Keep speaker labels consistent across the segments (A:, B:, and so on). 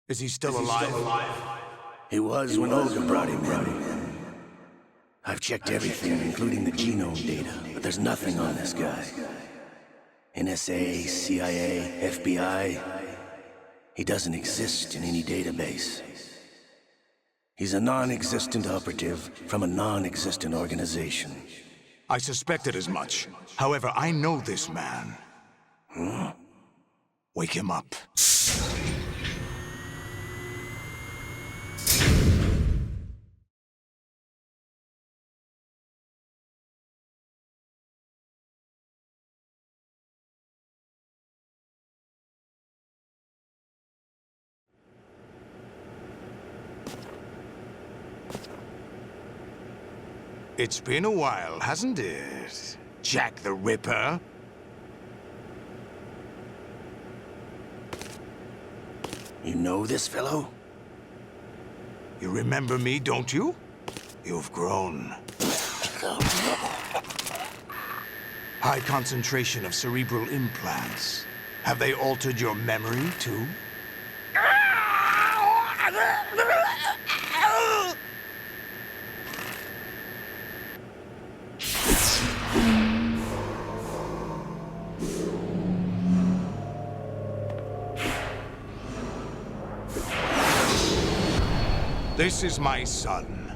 A: Is he still alive?
B: He was when Olga brought him in. I've checked everything, including the genome data, but there's nothing on this guy. NSA, CIA, FBI. He doesn't exist in any database. He's a non-existent operative from a non-existent organization.
A: I suspected as much. However, I know this man. Wake him up. It's been a while, hasn't it? Jack the Ripper?
B: You know this fellow?
A: You remember me, don't you? You've grown. High concentration of cerebral implants. Have they altered your memory, too? This is my son.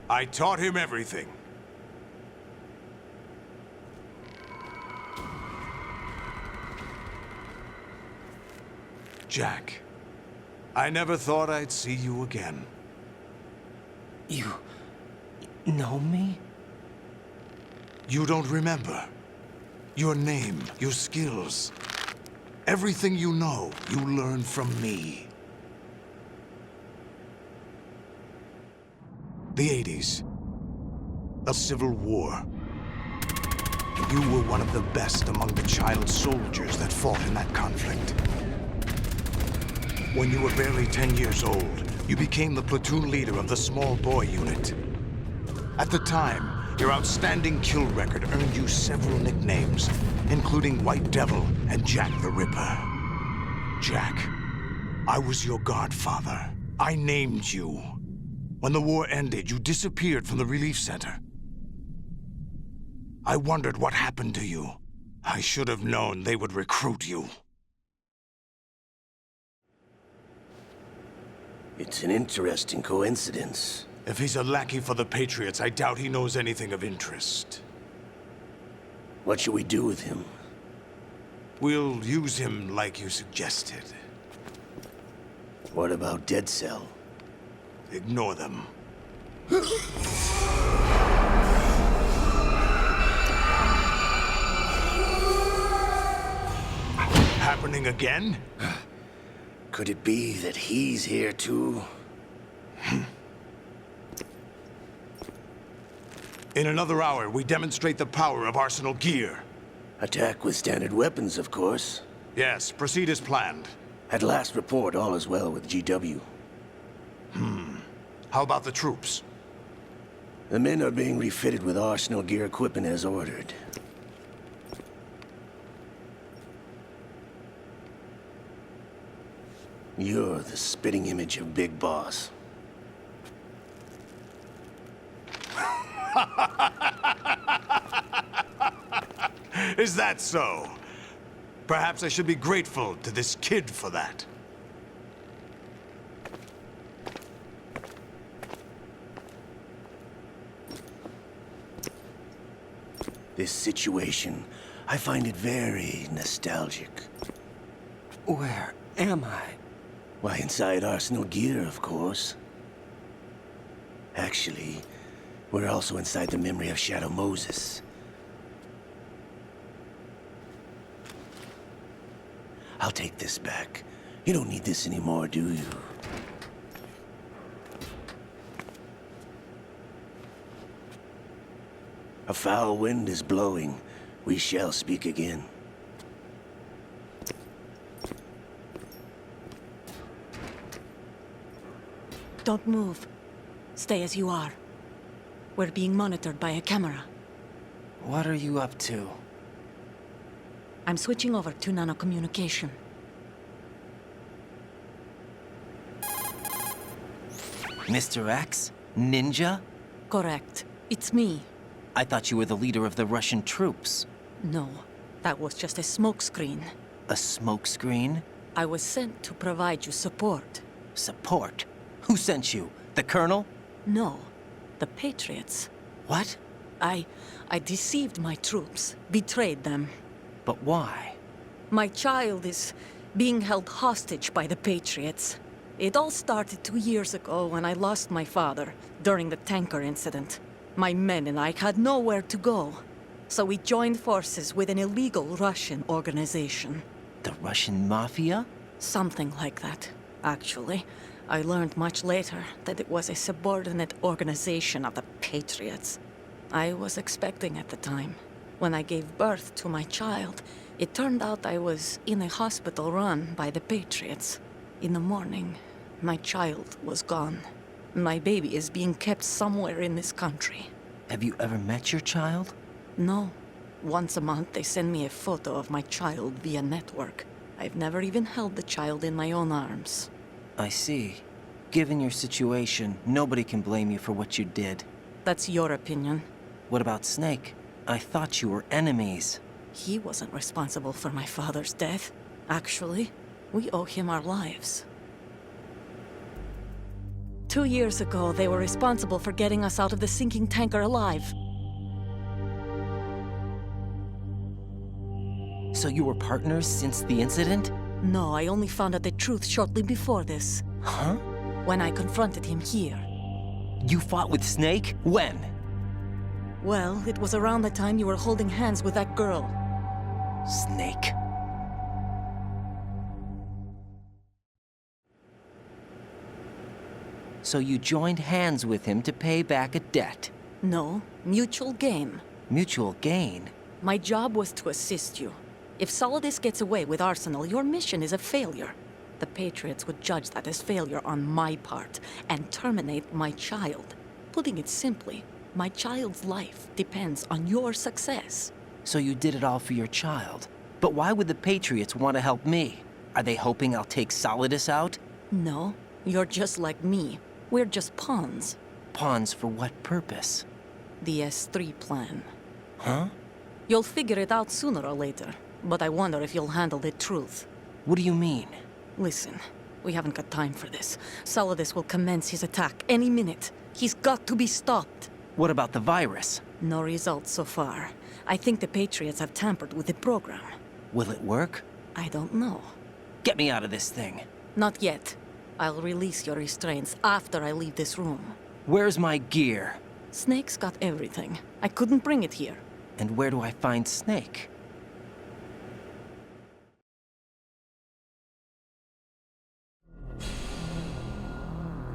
A: I taught him everything. Jack, I never thought I'd see you again.
C: You know me?
A: You don't remember. Your name, your skills. Everything you know, you learned from me. The 80s. The Civil War. You were one of the best among the child soldiers that fought in that conflict. When you were barely 10 years old, you became the platoon leader of the small boy unit. At the time, your outstanding kill record earned you several nicknames, including White Devil and Jack the Ripper. Jack, I was your godfather. I named you. When the war ended, you disappeared from the relief center. I wondered what happened to you. I should have known they would recruit you.
B: It's an interesting coincidence.
A: If he's a lackey for the Patriots, I doubt he knows anything of interest.
B: What should we do with him?
A: We'll use him like you suggested.
B: What about Dead Cell?
A: Ignore them. Happening again?
B: Could it be that he's here too?
A: In another hour, we demonstrate the power of Arsenal gear.
B: Attack with standard weapons, of course.
A: Yes, proceed as planned.
B: At last report, all is well with GW.
A: How about the troops?
B: The men are being refitted with Arsenal gear equipment as ordered. You're the spitting image of Big Boss.
A: Is that so? Perhaps I should be grateful to this kid for that.
B: This situation, I find it very nostalgic.
C: Where am I?
B: Why, inside Arsenal gear, of course. Actually, we're also inside the memory of Shadow Moses. I'll take this back. You don't need this anymore, do you? A foul wind is blowing. We shall speak again.
D: Don't move. Stay as you are. We're being monitored by a camera.
C: What are you up to?
D: I'm switching over to nanocommunication.
C: Mr. X? Ninja?
D: Correct. It's me.
C: I thought you were the leader of the Russian troops.
D: No, that was just a smokescreen.
C: A smokescreen?
D: I was sent to provide you support.
C: Support? Who sent you? The Colonel?
D: No, the Patriots.
C: What?
D: I deceived my troops, betrayed them.
C: But why?
D: My child is being held hostage by the Patriots. It all started 2 years ago when I lost my father during the tanker incident. My men and I had nowhere to go, so we joined forces with an illegal Russian organization.
C: The Russian Mafia?
D: Something like that, actually. I learned much later that it was a subordinate organization of the Patriots. I was expecting at the time. When I gave birth to my child, it turned out I was in a hospital run by the Patriots. In the morning, my child was gone. My baby is being kept somewhere in this country.
C: Have you ever met your child?
D: No. Once a month, they send me a photo of my child via network. I've never even held the child in my own arms.
C: I see. Given your situation, nobody can blame you for what you did.
D: That's your opinion.
C: What about Snake? I thought you were enemies.
D: He wasn't responsible for my father's death. Actually, we owe him our lives. 2 years ago, they were responsible for getting us out of the sinking tanker alive.
C: So you were partners since the incident?
D: No, I only found out the truth shortly before this.
C: Huh?
D: When I confronted him here.
C: You fought with Snake? When?
D: Well, it was around the time you were holding hands with that girl.
C: Snake. So you joined hands with him to pay back a debt?
D: No, mutual gain.
C: Mutual gain?
D: My job was to assist you. If Solidus gets away with Arsenal, your mission is a failure. The Patriots would judge that as failure on my part and terminate my child. Putting it simply, my child's life depends on your success.
C: So you did it all for your child. But why would the Patriots want to help me? Are they hoping I'll take Solidus out?
D: No, you're just like me. We're just pawns.
C: Pawns for what purpose?
D: The S3 plan.
C: Huh?
D: You'll figure it out sooner or later, but I wonder if you'll handle the truth.
C: What do you mean?
D: Listen, we haven't got time for this. Solidus will commence his attack any minute. He's got to be stopped.
C: What about the virus?
D: No results so far. I think the Patriots have tampered with the program.
C: Will it work?
D: I don't know.
C: Get me out of this thing.
D: Not yet. I'll release your restraints after I leave this room.
C: Where's my gear?
D: Snake's got everything. I couldn't bring it here.
C: And where do I find Snake?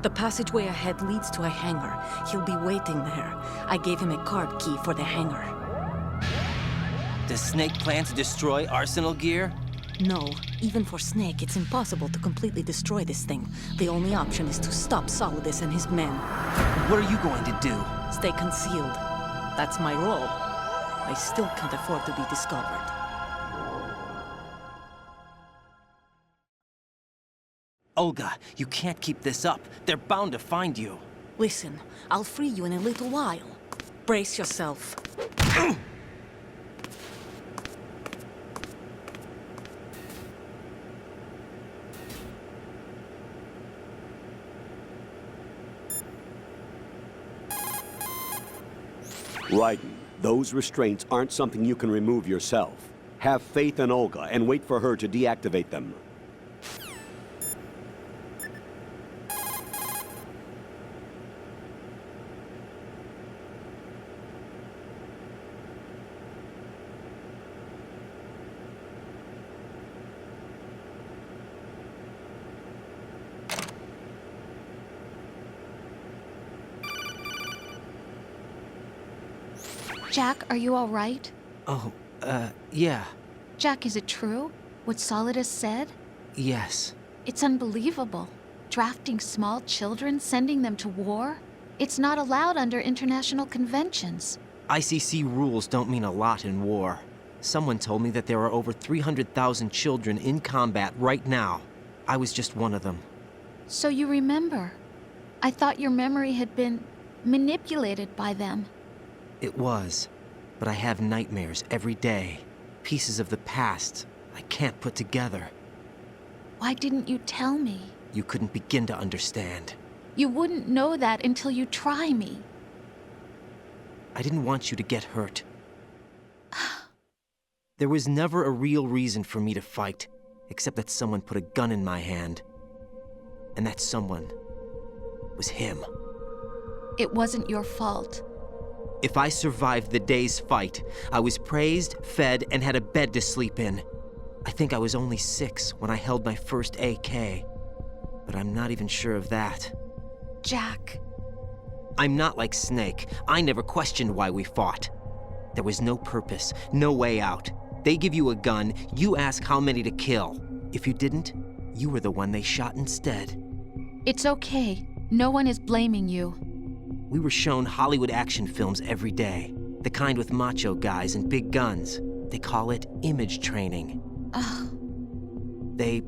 D: The passageway ahead leads to a hangar. He'll be waiting there. I gave him a card key for the hangar.
C: Does Snake plan to destroy Arsenal gear?
D: No, even for Snake, it's impossible to completely destroy this thing. The only option is to stop Solidus and his men.
C: What are you going to do?
D: Stay concealed. That's my role. I still can't afford to be discovered.
C: Olga, you can't keep this up. They're bound to find you.
D: Listen, I'll free you in a little while. Brace yourself.
E: Raiden, those restraints aren't something you can remove yourself. Have faith in Olga and wait for her to deactivate them.
F: Jack, are you all right?
C: Oh, yeah.
F: Jack, is it true? What Solidus said?
C: Yes.
F: It's unbelievable. Drafting small children, sending them to war? It's not allowed under international conventions.
C: ICC rules don't mean a lot in war. Someone told me that there are over 300,000 children in combat right now. I was just one of them.
F: So you remember? I thought your memory had been manipulated by them.
C: It was, but I have nightmares every day. Pieces of the past I can't put together.
F: Why didn't you tell me?
C: You couldn't begin to understand.
F: You wouldn't know that until you try me.
C: I didn't want you to get hurt. There was never a real reason for me to fight, except that someone put a gun in my hand. And that someone was him.
F: It wasn't your fault.
C: If I survived the day's fight, I was praised, fed, and had a bed to sleep in. I think I was only 6 when I held my first AK. But I'm not even sure of that.
F: Jack.
C: I'm not like Snake. I never questioned why we fought. There was no purpose, no way out. They give you a gun, you ask how many to kill. If you didn't, you were the one they shot instead.
F: It's okay. No one is blaming you.
C: We were shown Hollywood action films every day. The kind with macho guys and big guns. They call it image training.
F: Ugh.
C: They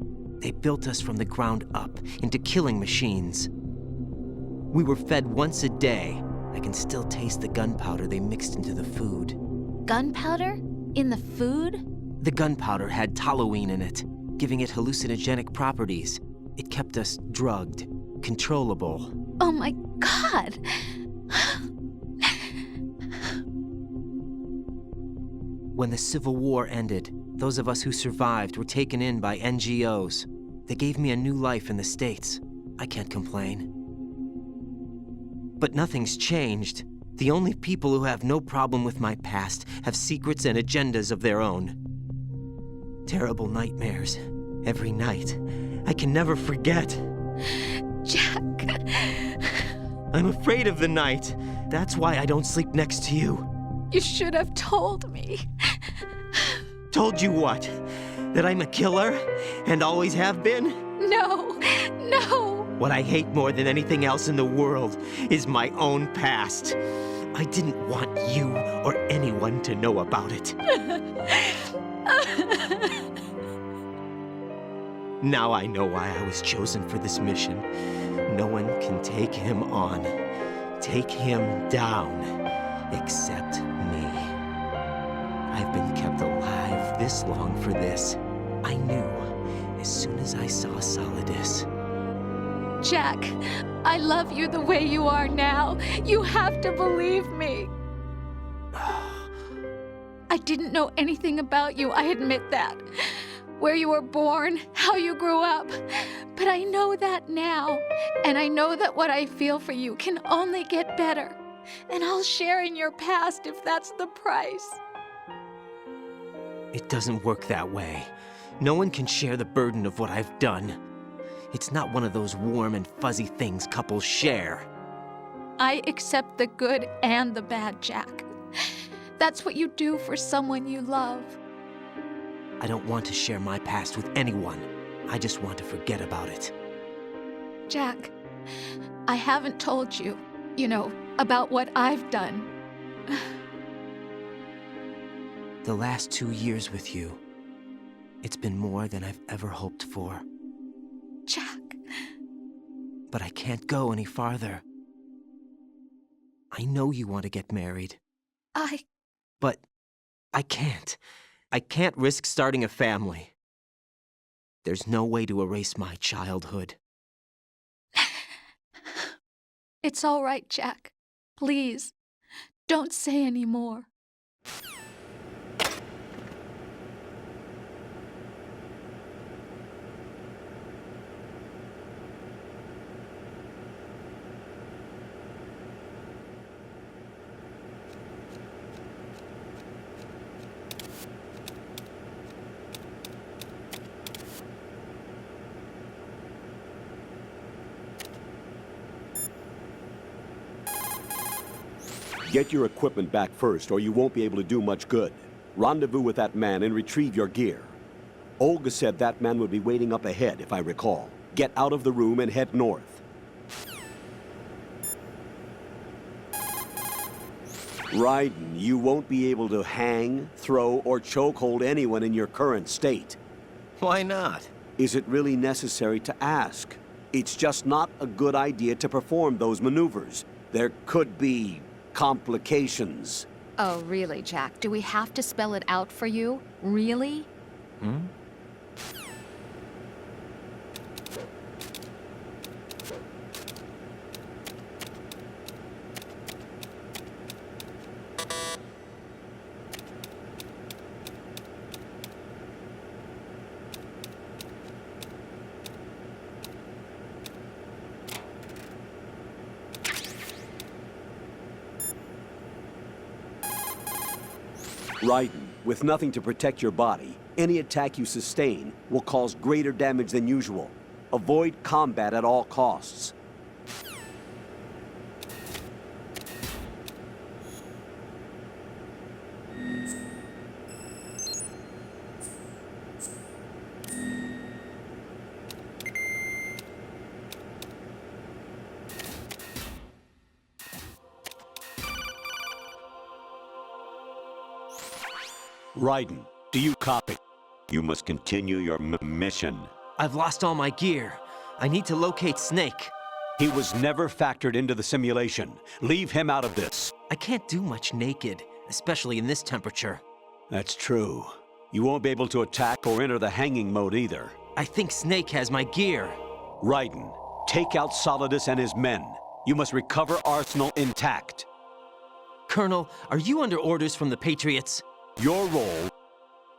C: built us from the ground up into killing machines. We were fed once a day. I can still taste the gunpowder they mixed into the food.
F: Gunpowder? In the food?
C: The gunpowder had toluene in it, giving it hallucinogenic properties. It kept us drugged, controllable.
F: Oh my God!
C: When the Civil War ended, those of us who survived were taken in by NGOs. They gave me a new life in the States. I can't complain. But nothing's changed. The only people who have no problem with my past have secrets and agendas of their own. Terrible nightmares. Every night. I can never forget.
F: Jack.
C: I'm afraid of the night. That's why I don't sleep next to you.
F: You should have told me.
C: Told you what? That I'm a killer? And always have been?
F: No, no.
C: What I hate more than anything else in the world is my own past. I didn't want you or anyone to know about it. Now I know why I was chosen for this mission. No one can take him on, take him down, except me. I've been kept alive this long for this. I knew as soon as I saw Solidus.
F: Jack, I love you the way you are now. You have to believe me. I didn't know anything about you, I admit that. Where you were born, how you grew up. But I know that now. And I know that what I feel for you can only get better. And I'll share in your past if that's the price.
C: It doesn't work that way. No one can share the burden of what I've done. It's not one of those warm and fuzzy things couples share.
F: I accept the good and the bad, Jack. That's what you do for someone you love.
C: I don't want to share my past with anyone. I just want to forget about it.
F: Jack, I haven't told you, about what I've done.
C: The last 2 years with you, it's been more than I've ever hoped for.
F: Jack.
C: But I can't go any farther. I know you want to get married. But I can't. I can't risk starting a family. There's no way to erase my childhood.
F: It's all right, Jack. Please, don't say any more.
E: Get your equipment back first, or you won't be able to do much good. Rendezvous with that man and retrieve your gear. Olga said that man would be waiting up ahead, if I recall. Get out of the room and head north. Raiden, you won't be able to hang, throw, or chokehold anyone in your current state.
C: Why not?
E: Is it really necessary to ask? It's just not a good idea to perform those maneuvers. There could be complications.
G: Oh, really, Jack? Do we have to spell it out for you? Really?
E: Raiden, with nothing to protect your body, any attack you sustain will cause greater damage than usual. Avoid combat at all costs. Raiden, do you copy?
H: You must continue your mission.
C: I've lost all my gear. I need to locate Snake.
E: He was never factored into the simulation. Leave him out of this.
C: I can't do much naked, especially in this temperature.
E: That's true. You won't be able to attack or enter the hanging mode either.
C: I think Snake has my gear.
E: Raiden, take out Solidus and his men. You must recover Arsenal intact.
C: Colonel, are you under orders from the Patriots?
E: Your role,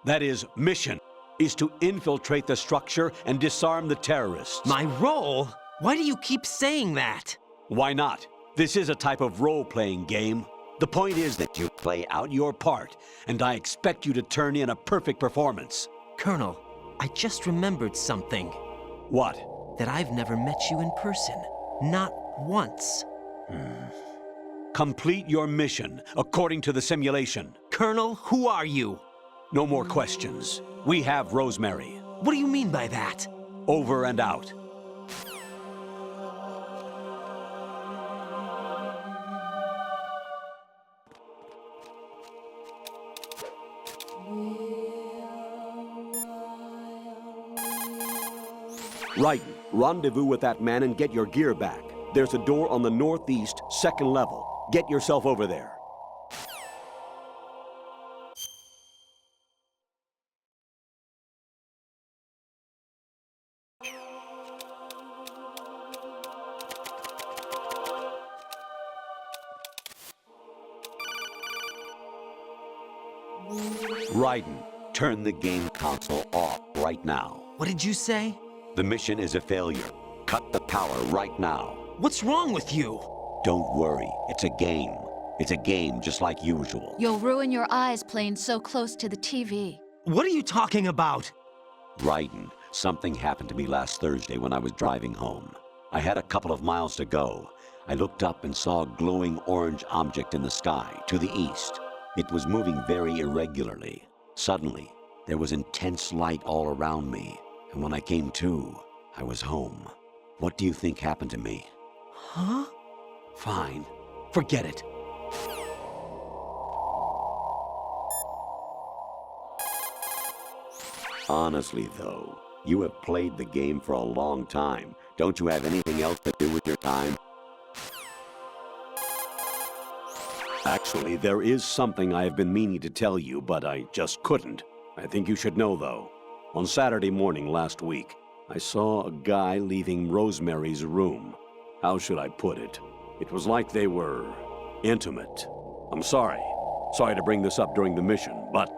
E: that is, mission, is to infiltrate the structure and disarm the terrorists.
C: My role? Why do you keep saying that?
E: Why not? This is a type of role-playing game. The point is that you play out your part, and I expect you to turn in a perfect performance.
C: Colonel, I just remembered something.
E: What?
C: That I've never met you in person. Not once.
E: Complete your mission, according to the simulation.
C: Colonel, who are you?
E: No more questions. We have Rosemary.
C: What do you mean by that?
E: Over and out. Raiden, rendezvous with that man and get your gear back. There's a door on the northeast, second level. Get yourself over there. Raiden, turn the game console off right now.
C: What did you say?
H: The mission is a failure. Cut the power right now.
C: What's wrong with you?
H: Don't worry, it's a game. It's a game just like usual.
G: You'll ruin your eyes playing so close to the TV.
C: What are you talking about?
H: Raiden, something happened to me last Thursday when I was driving home. I had a couple of miles to go. I looked up and saw a glowing orange object in the sky, to the east. It was moving very irregularly. Suddenly, there was intense light all around me, and when I came to, I was home. What do you think happened to me?
C: Huh?
E: Fine. Forget it.
H: Honestly, though, you have played the game for a long time. Don't you have anything else to do with your time?
E: Actually, there is something I have been meaning to tell you, but I just couldn't. I think you should know, though. On Saturday morning last week, I saw a guy leaving Rosemary's room. How should I put it? It was like they were intimate. I'm sorry. Sorry to bring this up during the mission, but...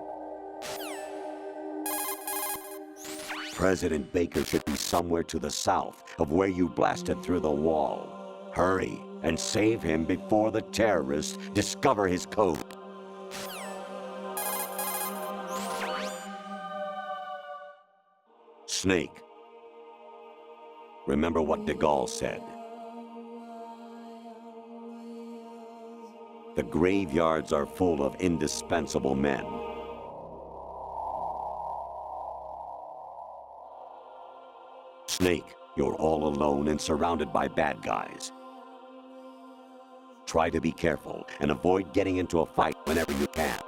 H: President Baker should be somewhere to the south of where you blasted through the wall. Hurry and save him before the terrorists discover his code. Snake. Remember what de Gaulle said. The graveyards are full of indispensable men. Snake, you're all alone and surrounded by bad guys. Try to be careful and avoid getting into a fight whenever you can.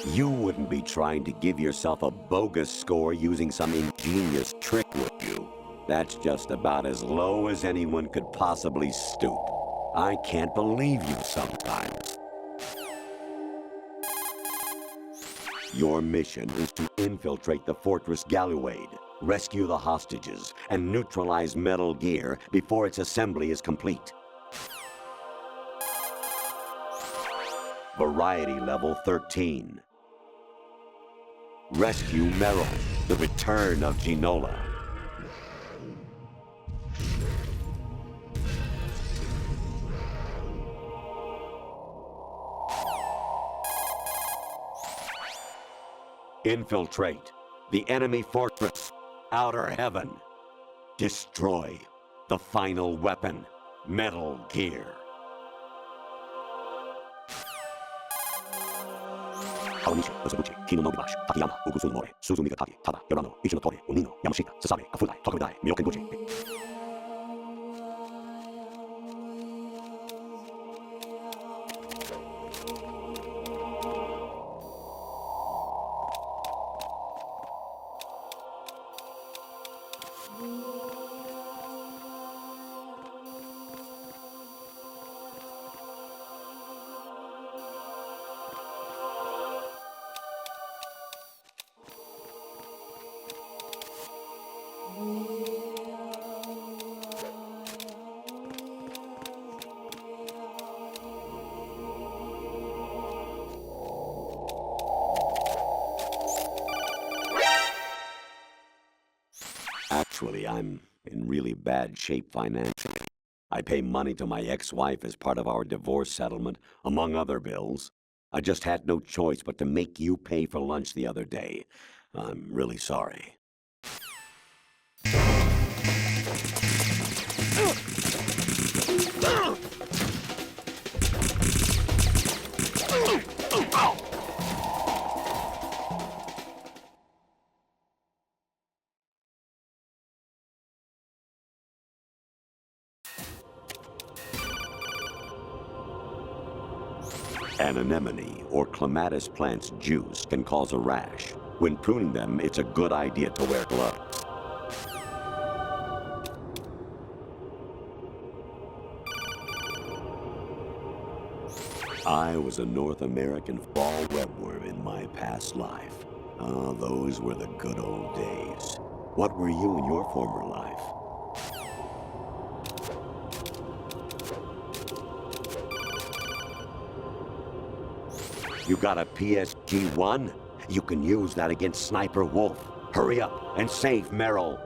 H: You wouldn't be trying to give yourself a bogus score using some ingenious trick, would you? That's just about as low as anyone could possibly stoop. I can't believe you sometimes. Your mission is to infiltrate the Fortress Galluade, rescue the hostages, and neutralize Metal Gear before its assembly is complete. Variety level 13. Rescue Meryl, the return of Ginola. Infiltrate the enemy fortress, Outer Heaven. Destroy the final weapon, Metal Gear. Kawanishi, Osabuchi, Kino no Gibashi, Takayama, Ugusun More, Suzumi Gataki, Tada, Yorano, Ichinotori, Unino, Yamashita, Sasabe, Kafudai, Tokudai, Myokenbuchi. Actually, I'm in really bad shape financially. I pay money to my ex-wife as part of our divorce settlement, among other bills. I just had no choice but to make you pay for lunch the other day. I'm really sorry. An anemone or clematis plant's juice can cause a rash. When pruning them, it's a good idea to wear gloves. I was a North American fall webworm in my past life. Ah, those were the good old days. What were you in your former life? You got a PSG-1? You can use that against Sniper Wolf. Hurry up and save Meryl.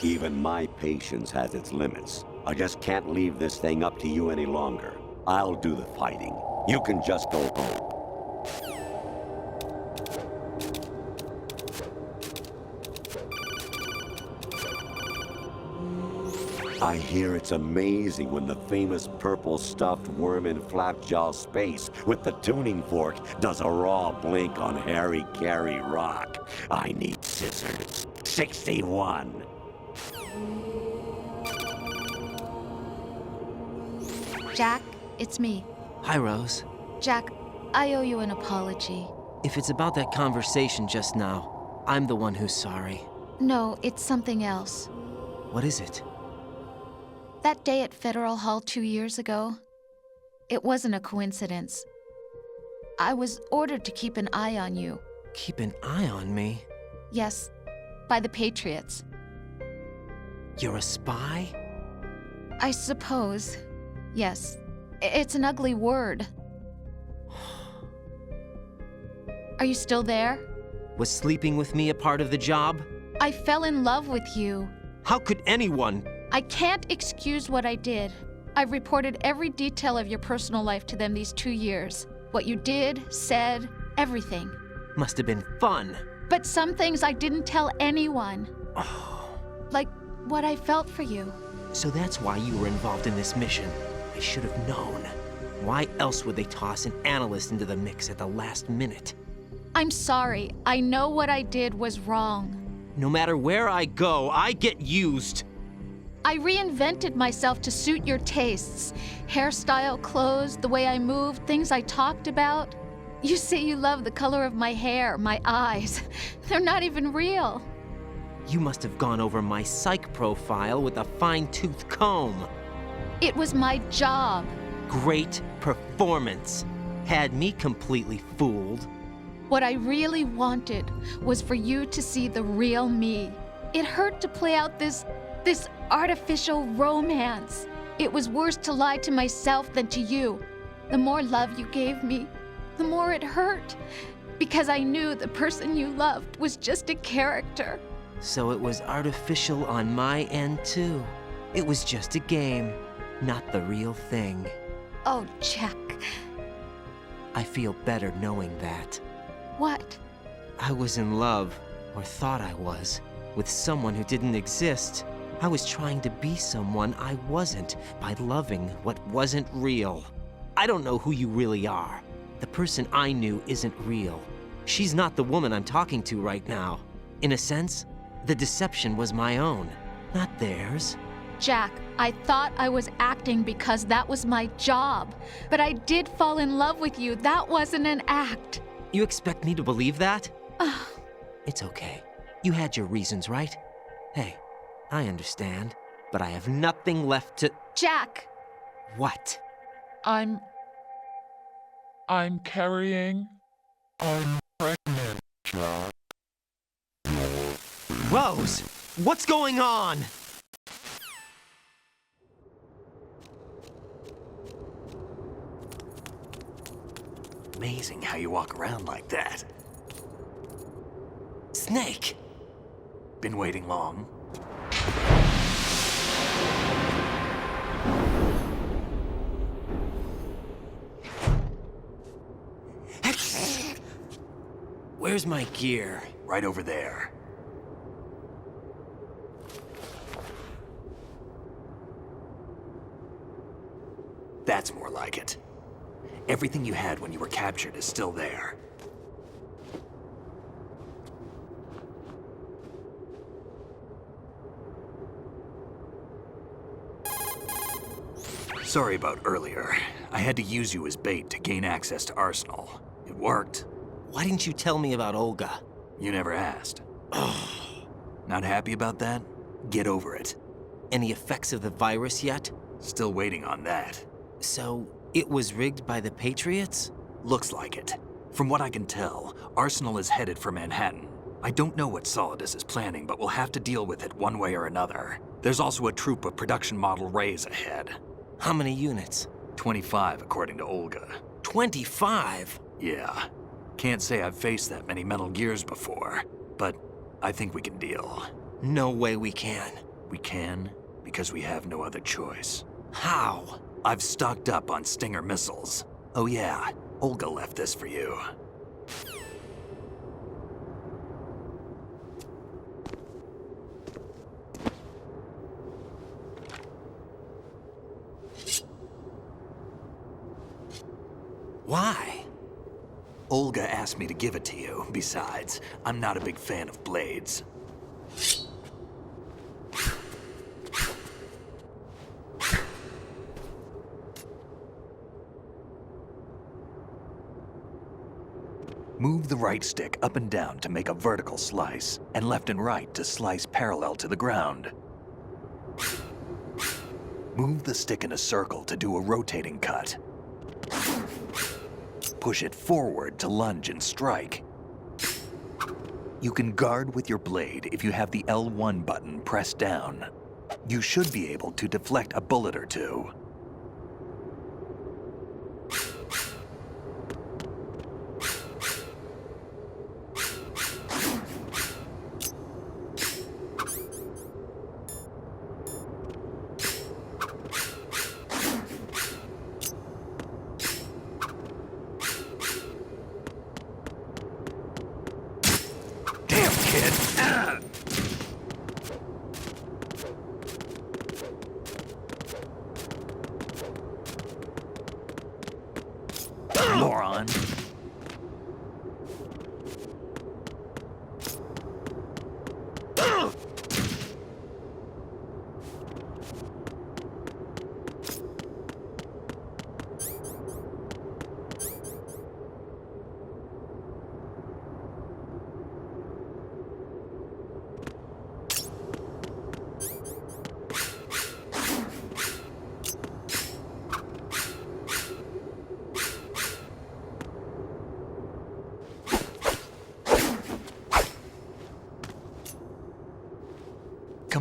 H: Even my patience has its limits. I just can't leave this thing up to you any longer. I'll do the fighting. You can just go home. I hear it's amazing when the famous purple stuffed worm in Flapjaw Space with the tuning fork does a raw blink on Harry Carey Rock. I need scissors. 61.
G: Jack, it's me.
C: Hi, Rose.
G: Jack, I owe you an apology.
C: If it's about that conversation just now, I'm the one who's sorry.
G: No, it's something else.
C: What is it?
G: That day at Federal Hall 2 years ago, it wasn't a coincidence. I was ordered to keep an eye on you.
C: Keep an eye on me?
G: Yes, by the Patriots.
C: You're a spy?
G: I suppose. Yes. It's an ugly word. Are you still there?
C: Was sleeping with me a part of the job?
G: I fell in love with you.
C: How could anyone?
G: I can't excuse what I did. I've reported every detail of your personal life to them these 2 years. What you did, said, everything.
C: Must have been fun.
G: But some things I didn't tell anyone. Like what I felt for you.
C: So that's why you were involved in this mission. I should have known. Why else would they toss an analyst into the mix at the last minute?
G: I'm sorry. I know what I did was wrong.
C: No matter where I go, I get used.
G: I reinvented myself to suit your tastes. Hairstyle, clothes, the way I moved, things I talked about. You say you love the color of my hair, my eyes. They're not even real.
C: You must have gone over my psych profile with a fine-tooth comb.
G: It was my job.
C: Great performance. Had me completely fooled.
G: What I really wanted was for you to see the real me. It hurt to play out this artificial romance. It was worse to lie to myself than to you. The more love you gave me, the more it hurt. Because I knew the person you loved was just a character.
C: So it was artificial on my end, too. It was just a game, not the real thing.
G: Oh, Jack.
C: I feel better knowing that.
G: What?
C: I was in love, or thought I was, with someone who didn't exist. I was trying to be someone I wasn't by loving what wasn't real. I don't know who you really are. The person I knew isn't real. She's not the woman I'm talking to right now. In a sense, the deception was my own, not theirs.
G: Jack, I thought I was acting because that was my job. But I did fall in love with you. That wasn't an act.
C: You expect me to believe that? It's okay. You had your reasons, right? Hey, I understand, but I have nothing left to...
G: Jack!
C: What?
I: I'm carrying. I'm pregnant, Jack.
C: Rose! What's going on?
J: Amazing how you walk around like that.
C: Snake!
J: Been waiting long?
C: Where's my gear?
J: Right over there. That's more like it. Everything you had when you were captured is still there. Sorry about earlier. I had to use you as bait to gain access to Arsenal. It worked.
C: Why didn't you tell me about Olga?
J: You never asked. Not happy about that? Get over it.
C: Any effects of the virus yet?
J: Still waiting on that.
C: So, it was rigged by the Patriots?
J: Looks like it. From what I can tell, Arsenal is headed for Manhattan. I don't know what Solidus is planning, but we'll have to deal with it one way or another. There's also a troop of production model Rays ahead.
C: How many units?
J: 25, according to Olga.
C: 25?
J: Yeah. Can't say I've faced that many Metal Gears before, but I think we can deal.
C: No way we can.
J: We can, because we have no other choice.
C: How?
J: I've stocked up on Stinger missiles. Oh yeah, Olga left this for you.
C: Why?
J: Olga asked me to give it to you. Besides, I'm not a big fan of blades. Move the right stick up and down to make a vertical slice, and left and right to slice parallel to the ground. Move the stick in a circle to do a rotating cut. Push it forward to lunge and strike. You can guard with your blade if you have the L1 button pressed down. You should be able to deflect a bullet or two. Moron.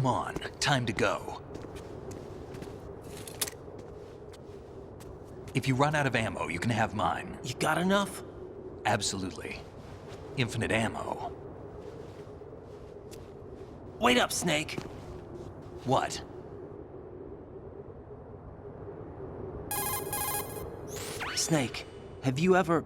J: Come on, time to go. If you run out of ammo, you can have mine.
C: You got enough?
J: Absolutely. Infinite ammo.
C: Wait up, Snake.
J: What?
C: Snake, have you ever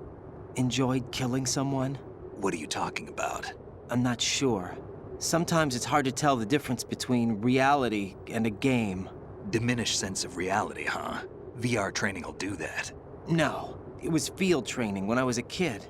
C: enjoyed killing someone?
J: What are you talking about?
C: I'm not sure. Sometimes it's hard to tell the difference between reality and a game.
J: Diminished sense of reality, huh? VR training will do that.
C: No, it was field training when I was a kid.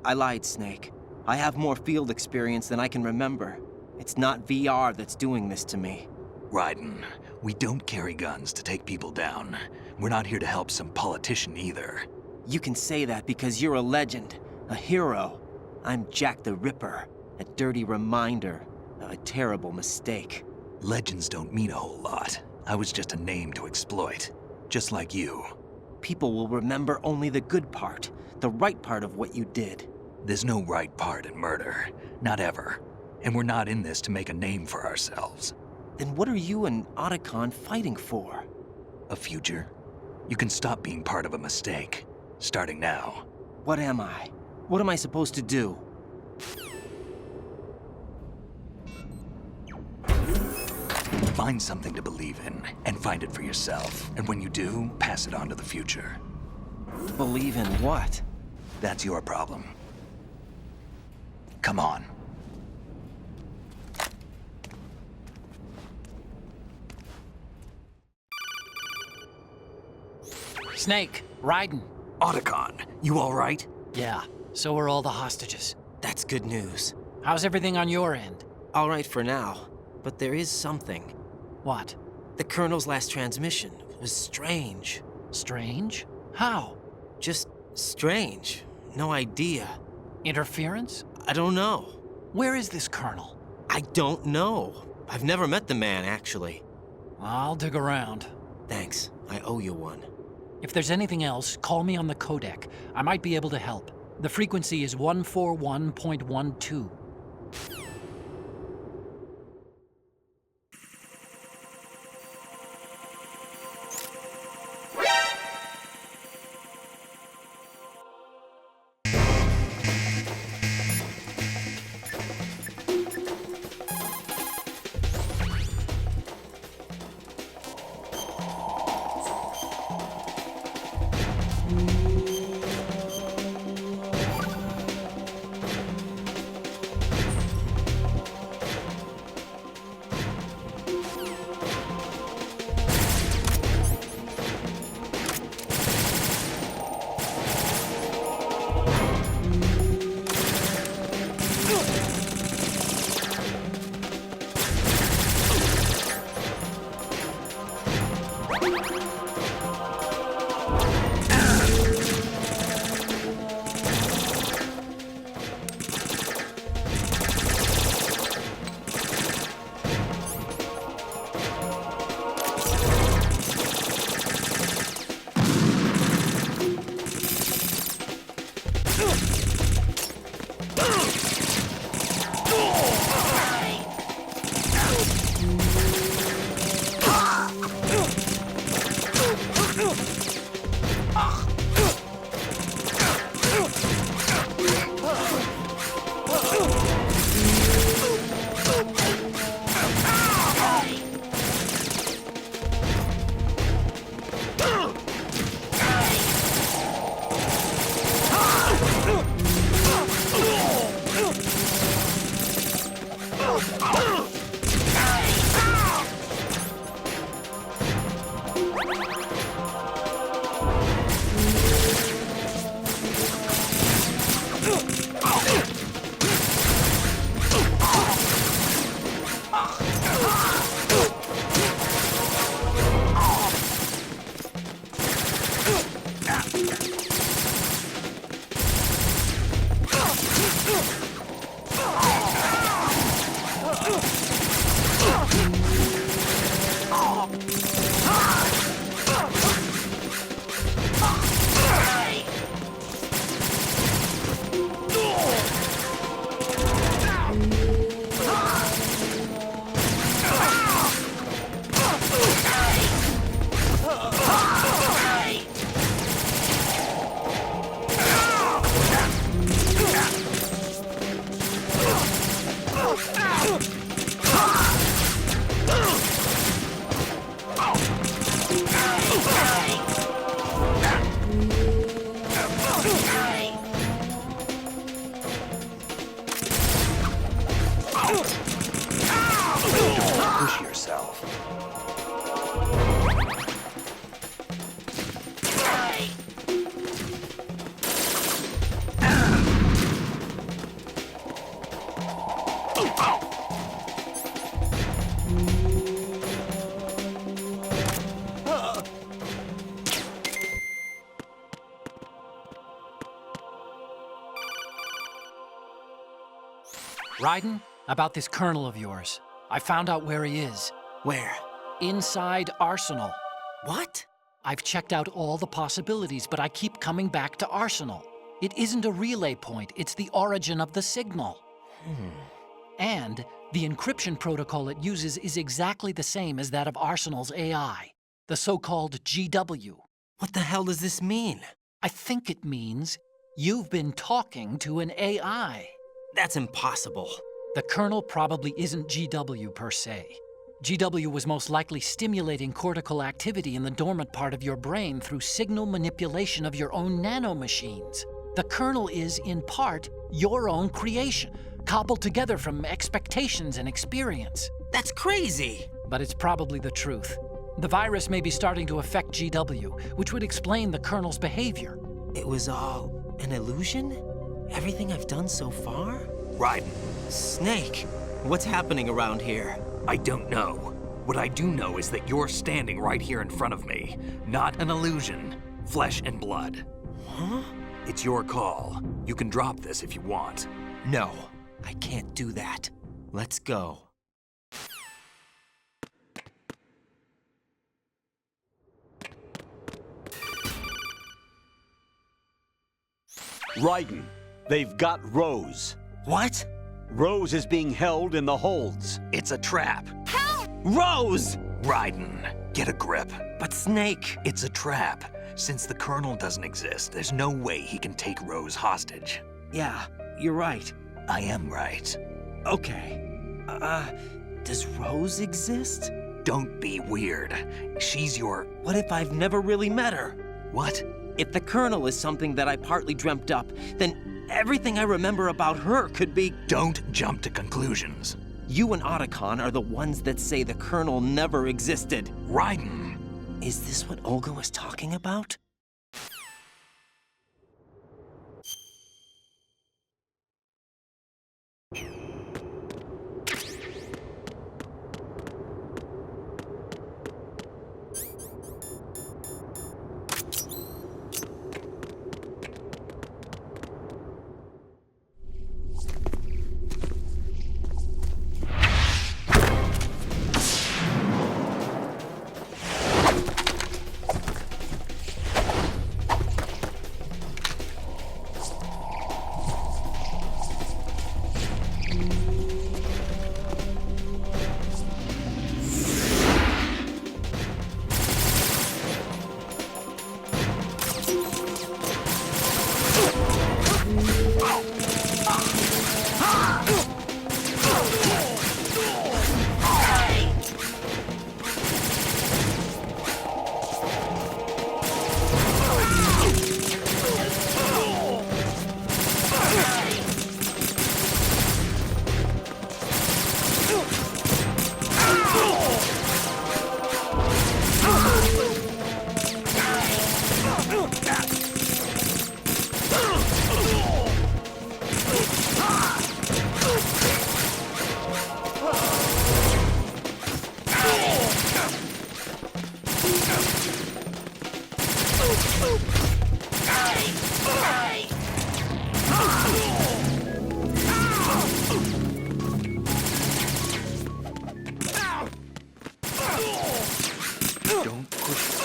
C: I lied, Snake. I have more field experience than I can remember. It's not VR that's doing this to me.
J: Raiden, we don't carry guns to take people down. We're not here to help some politician either.
C: You can say that because you're a legend, a hero. I'm Jack the Ripper, a dirty reminder of a terrible mistake.
J: Legends don't mean a whole lot. I was just a name to exploit, just like you.
C: People will remember only the good part, the right part of what you did.
J: There's no right part in murder, not ever. And we're not in this to make a name for ourselves.
C: Then what are you and Otacon fighting for?
J: A future? You can stop being part of a mistake, starting now.
C: What am I? What am I supposed to do?
J: Find something to believe in, and find it for yourself. And when you do, pass it on to the future.
C: Believe in what?
J: That's your problem. Come on.
K: Snake, Raiden.
J: Otacon, you all right?
K: Yeah, so are all the hostages.
C: That's good news.
K: How's everything on your end?
C: All right for now, but there is something.
K: What?
C: The Colonel's last transmission was strange.
K: Strange? How?
C: Just strange. No idea.
K: Interference?
C: I don't know.
K: Where is this Colonel?
C: I don't know. I've never met the man, actually.
K: I'll dig around.
C: Thanks. I owe you one.
K: If there's anything else, call me on the codec. I might be able to help. The frequency is 141.12. Raiden, about this colonel of yours. I found out where he is.
C: Where?
K: Inside Arsenal.
C: What?
K: I've checked out all the possibilities, but I keep coming back to Arsenal. It isn't a relay point, it's the origin of the signal. And the encryption protocol it uses is exactly the same as that of Arsenal's AI, the so-called GW.
C: What the hell does this mean?
K: I think it means you've been talking to an AI.
C: That's impossible.
K: The kernel probably isn't GW per se. GW was most likely stimulating cortical activity in the dormant part of your brain through signal manipulation of your own nanomachines. The kernel is, in part, your own creation, cobbled together from expectations and experience.
C: That's crazy!
K: But it's probably the truth. The virus may be starting to affect GW, which would explain the kernel's behavior.
C: It was all an illusion? Everything I've done so far?
J: Raiden,
C: Snake, what's happening around here?
J: I don't know. What I do know is that you're standing right here in front of me. Not an illusion. Flesh and blood.
C: Huh?
J: It's your call. You can drop this if you want.
C: No, I can't do that. Let's go.
E: Raiden, they've got Rose.
C: What?
E: Rose is being held in the holds.
J: It's a trap.
C: Rose!
J: Raiden, get a grip.
C: But Snake...
J: It's a trap. Since the Colonel doesn't exist, there's no way he can take Rose hostage.
C: Yeah, you're right.
J: I am right.
C: Okay. Does Rose exist?
J: Don't be weird. She's your...
C: What if I've never really met her?
J: What?
C: If the Colonel is something that I partly dreamt up, then everything I remember about her could be...
J: Don't jump to conclusions.
C: You and Otacon are the ones that say the Colonel never existed.
J: Raiden!
C: Is this what Olga was talking about?
J: Don't push.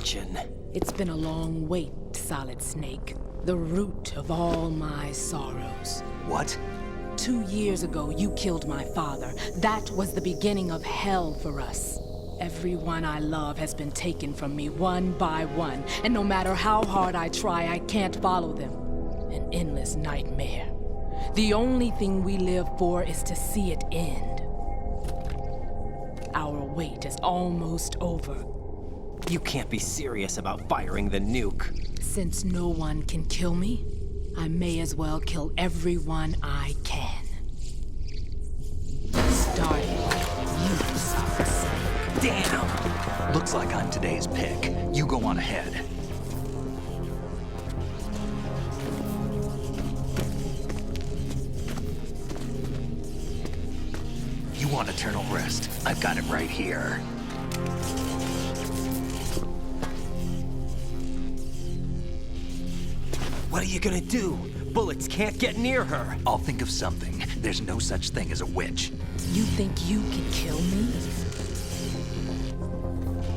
C: fortune.
L: It's been a long wait, Solid Snake. The root of all my sorrows.
J: What?
L: 2 years ago, you killed my father. That was the beginning of hell for us. Everyone I love has been taken from me one by one, and no matter how hard I try, I can't follow them. An endless nightmare. The only thing we live for is to see it end. Our wait is almost over.
C: You can't be serious about firing the nuke.
L: Since no one can kill me, I may as well kill everyone I can. Starting with you, Solid Snake.
J: Damn! Looks like I'm today's pick. You go on ahead. You want eternal rest? I've got it right here.
C: What are you gonna do? Bullets can't get near her.
J: I'll think of something. There's no such thing as a witch.
L: You think you can kill me?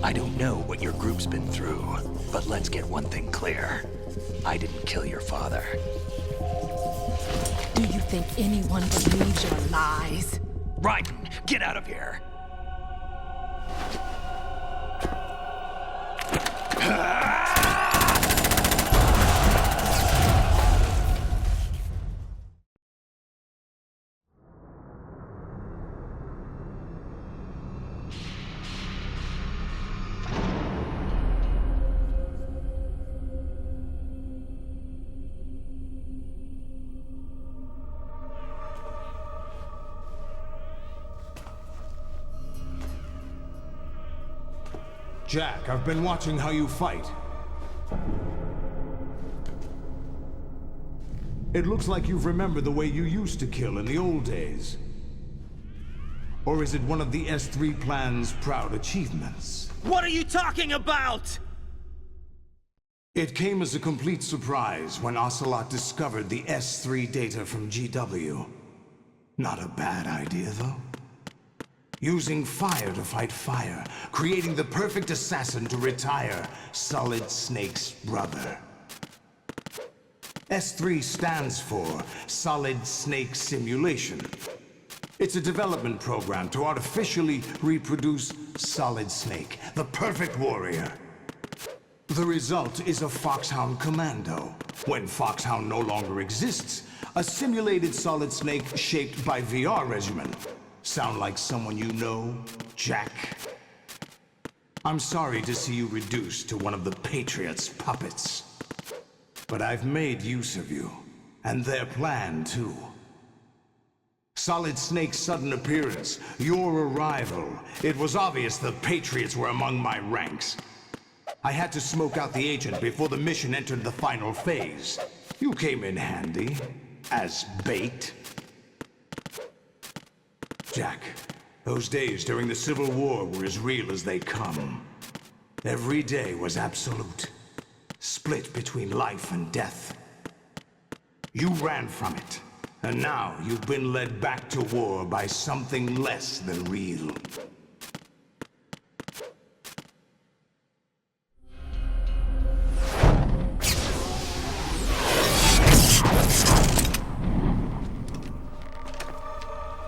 J: I don't know what your group's been through, but let's get one thing clear. I didn't kill your father.
L: Do you think anyone believes your lies?
J: Raiden, get out of here!
A: Jack, I've been watching how you fight. It looks like you've remembered the way you used to kill in the old days. Or is it one of the S3 plan's proud achievements?
C: What are you talking about?
A: It came as a complete surprise when Ocelot discovered the S3 data from GW. Not a bad idea, though. Using fire to fight fire, creating the perfect assassin to retire Solid Snake's brother. S3 stands for Solid Snake Simulation. It's a development program to artificially reproduce Solid Snake, the perfect warrior. The result is a Foxhound Commando. When Foxhound no longer exists, a simulated Solid Snake shaped by VR regimen. Sound like someone you know, Jack? I'm sorry to see you reduced to one of the Patriots' puppets. But I've made use of you, and their plan too. Solid Snake's sudden appearance, your arrival. It was obvious the Patriots were among my ranks. I had to smoke out the agent before the mission entered the final phase. You came in handy, as bait. Jack, those days during the Civil War were as real as they come. Every day was absolute, split between life and death. You ran from it, and now you've been led back to war by something less than real.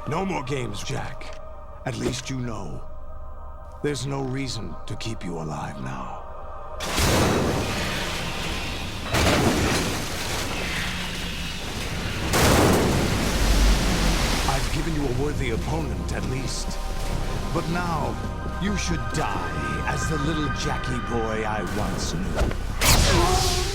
A: No more games, Jack. At least you know. There's no reason to keep you alive now. I've given you a worthy opponent, at least. But now, you should die as the little Jackie boy I once knew.